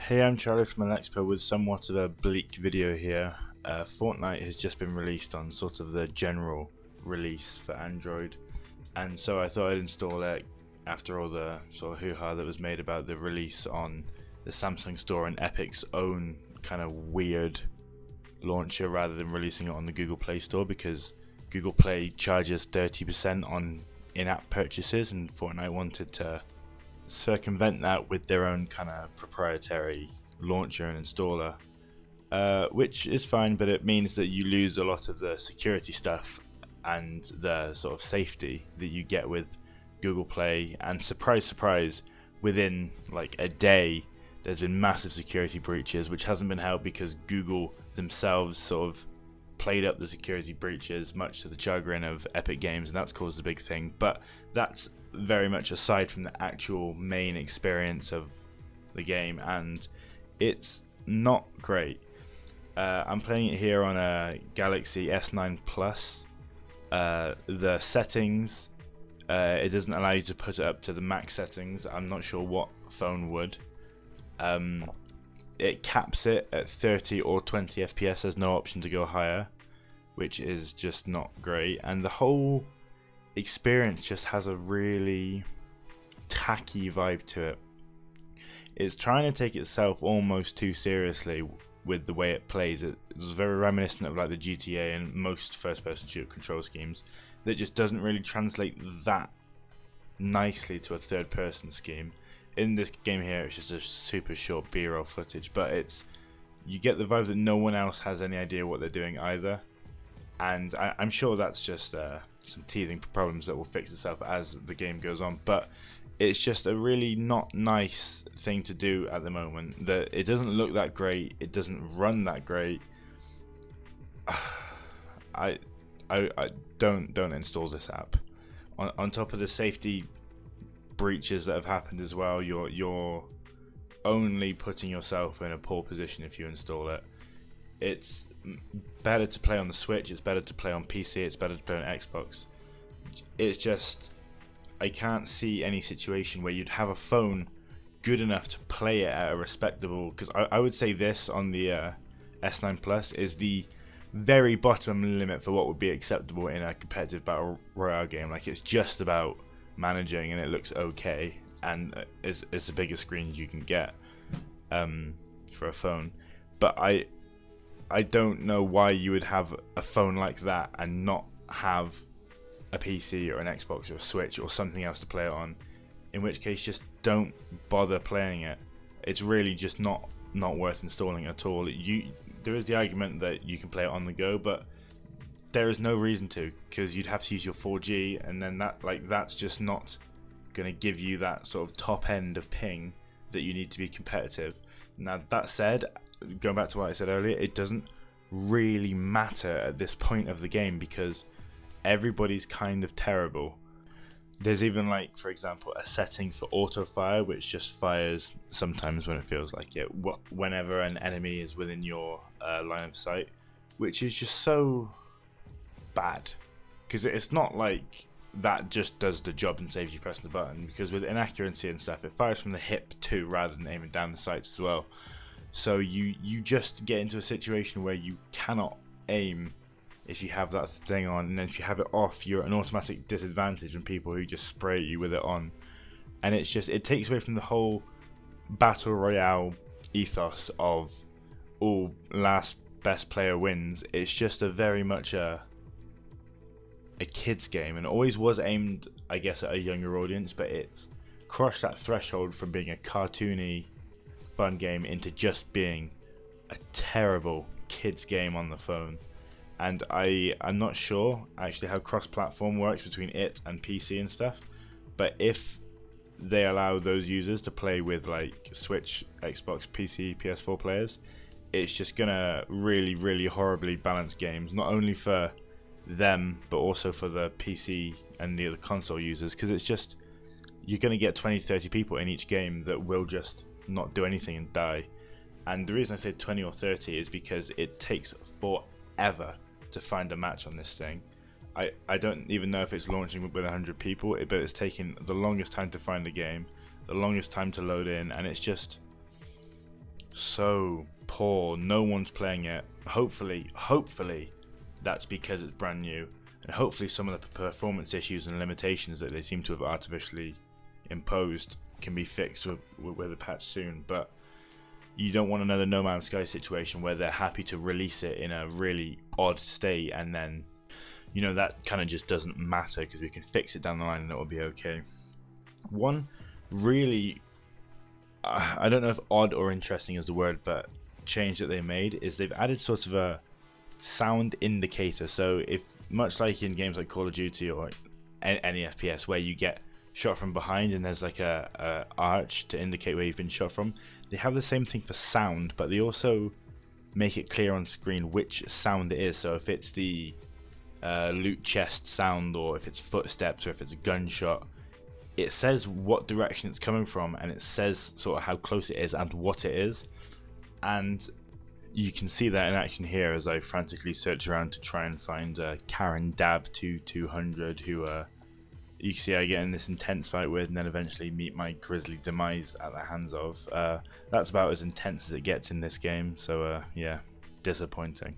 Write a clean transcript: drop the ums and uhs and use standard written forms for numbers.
Hey, I'm Charlie from Elecspo with somewhat of a bleak video here. Fortnite has just been released on sort of the general release for Android, and so I thought I'd install it after all the sort of hoo-ha that was made about the release on the Samsung store and Epic's own kind of weird launcher rather than releasing it on the Google Play Store, because Google Play charges 30% on in-app purchases and Fortnite wanted to circumvent that with their own kind of proprietary launcher and installer, which is fine, but it means that you lose a lot of the security stuff and the sort of safety that you get with Google Play. And surprise, surprise, within like a day there's been massive security breaches, which hasn't been helped because Google themselves sort of played up the security breaches, much to the chagrin of Epic Games, and that's caused a big thing. But that's very much aside from the actual main experience of the game, and it's not great. I'm playing it here on a Galaxy S9 Plus. The settings, it doesn't allow you to put it up to the max settings. I'm not sure what phone would. It caps it at 30 or 20 FPS. There's no option to go higher, which is just not great, and the whole experience just has a really tacky vibe to it. It's trying to take itself almost too seriously with the way it plays. It was very reminiscent of like the GTA and most first-person shooter control schemes that just doesn't really translate that nicely to a third-person scheme. In this game here, it's just a super short B-roll footage, but you get the vibe that no one else has any idea what they're doing either, and I'm sure that's just some teething problems that will fix itself as the game goes on. But it's just a really not nice thing to do at the moment. That it doesn't look that great, it doesn't run that great. I don't install this app. On top of the safety breaches that have happened as well, you're only putting yourself in a poor position if you install it. It's better to play on the Switch, it's better to play on PC, it's better to play on Xbox. It's just, I can't see any situation where you'd have a phone good enough to play it at a respectable, because I would say this on the S9 Plus is the very bottom limit for what would be acceptable in a competitive battle royale game. Like, it's just about managing and it looks okay, and it's the biggest screen you can get for a phone. But I don't know why you would have a phone like that and not have a PC or an Xbox or a Switch or something else to play it on, in which case just don't bother playing it. It's really just not worth installing at all. There is the argument that you can play it on the go, but there is no reason to, because you'd have to use your 4G, and then that's just not going to give you that sort of top end of ping that you need to be competitive. Now, that said, going back to what I said earlier, it doesn't really matter at this point of the game because everybody's kind of terrible. There's even, like, for example, a setting for auto fire, which just fires sometimes when it feels like it, whenever an enemy is within your line of sight, which is just so bad, because it's not like that just does the job and saves you pressing the button, because with inaccuracy and stuff, it fires from the hip too rather than aiming down the sights as well. So you just get into a situation where you cannot aim if you have that thing on, and then if you have it off, you're at an automatic disadvantage from people who just spray you with it on. And it takes away from the whole battle royale ethos of last best player wins. It's just a very much a kids game, and it always was aimed, I guess, at a younger audience, but it's crossed that threshold from being a cartoony fun game into just being a terrible kids game on the phone. And I'm not sure actually how cross-platform works between it and PC and stuff, but if they allow those users to play with like Switch, Xbox, PC, PS4 players, it's just gonna really, really horribly balance games, not only for them but also for the PC and the other console users, because it's just, you're going to get 20-30 people in each game that will just not do anything and die. And the reason I say 20 or 30 is because it takes forever to find a match on this thing. I don't even know if it's launching with 100 people, but it's taking the longest time to find a game, the longest time to load in, and it's just, so poor. No one's playing it. Hopefully that's because it's brand new, and hopefully some of the performance issues and limitations that they seem to have artificially imposed can be fixed with a patch soon. But you don't want another No Man's Sky situation where they're happy to release it in a really odd state, and then, you know, that kind of just doesn't matter because we can fix it down the line and it will be okay. One really, I don't know if odd or interesting is the word, but change that they made is they've added sort of a sound indicator. So if, much like in games like Call of Duty or any FPS where you get shot from behind and there's like a arch to indicate where you've been shot from, they have the same thing for sound, but they also make it clear on screen which sound it is. So if it's the loot chest sound, or if it's footsteps, or if it's a gunshot, it says what direction it's coming from, and it says sort of how close it is and what it is. And you can see that in action here as I frantically search around to try and find Karen Dab 2200, who you can see I get in this intense fight with, and then eventually meet my grisly demise at the hands of. That's about as intense as it gets in this game, so yeah, disappointing.